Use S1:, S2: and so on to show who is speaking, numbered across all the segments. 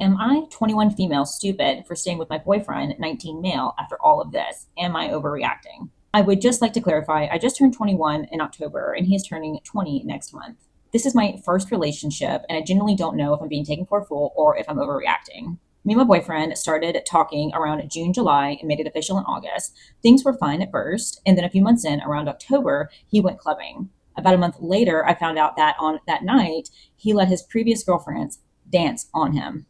S1: Am I 21 female stupid for staying with my boyfriend, 19 male, after all of this? Am I overreacting? I would just like to clarify I just turned 21 in October and he is turning 20 next month. This is my first relationship and I genuinely don't know if I'm being taken for a fool or if I'm overreacting. Me and my boyfriend started talking around June, July, and made it official in August. Things were fine at first, and then a few months in, around October, he went clubbing. About a month later, I found out that on that night, he let his previous girlfriends dance on him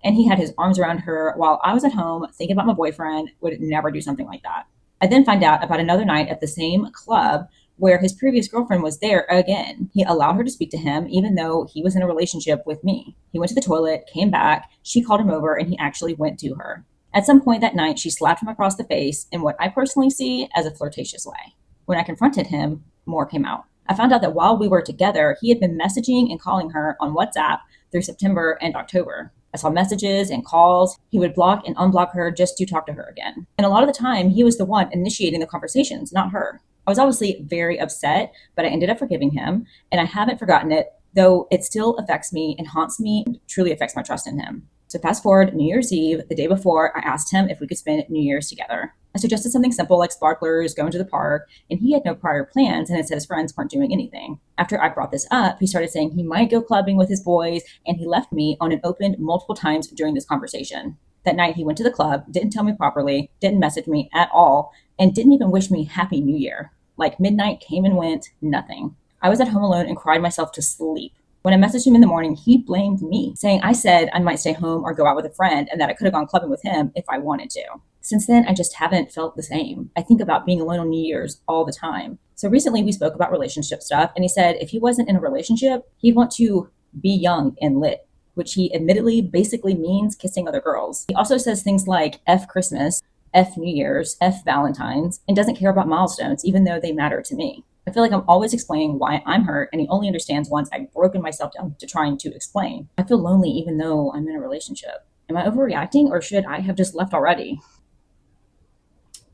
S1: and he had his arms around her while I was at home thinking about my boyfriend, would never do something like that. I then find out about another night at the same club where his previous girlfriend was there again. He allowed her to speak to him even though he was in a relationship with me. He went to the toilet, came back, she called him over, and he actually went to her. At some point that night, she slapped him across the face in what I personally see as a flirtatious way. When I confronted him, more came out. I found out that while we were together, he had been messaging and calling her on WhatsApp through September and October. I saw messages and calls. He would block and unblock her just to talk to her again. And a lot of the time, he was the one initiating the conversations, not her. I was obviously very upset, but I ended up forgiving him, and I haven't forgotten it, though it still affects me and haunts me, and truly affects my trust in him. So fast forward New Year's Eve, the day before, I asked him if we could spend New Year's together. I suggested something simple like sparklers, going to the park, and he had no prior plans and had said his friends weren't doing anything. After I brought this up, he started saying he might go clubbing with his boys, and he left me on an open multiple times during this conversation. That night, he went to the club, didn't tell me properly, didn't message me at all, and didn't even wish me Happy New Year. Like midnight came and went, nothing. I was at home alone and cried myself to sleep. When I messaged him in the morning, he blamed me, saying I said I might stay home or go out with a friend and that I could have gone clubbing with him if I wanted to. Since then, I just haven't felt the same. I think about being alone on New Year's all the time. So recently we spoke about relationship stuff, and he said if he wasn't in a relationship, he'd want to be young and lit, which he admittedly basically means kissing other girls. He also says things like F Christmas, F New Year's, F Valentine's, and doesn't care about milestones, even though they matter to me. I feel like I'm always explaining why I'm hurt, and he only understands once I've broken myself down to trying to explain. I feel lonely even though I'm in a relationship. Am I overreacting, or should I have just left already?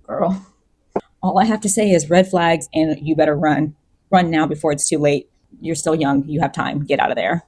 S1: Girl, all I have to say is red flags and you better run. Run now before it's too late. You're still young. You have time. Get out of there.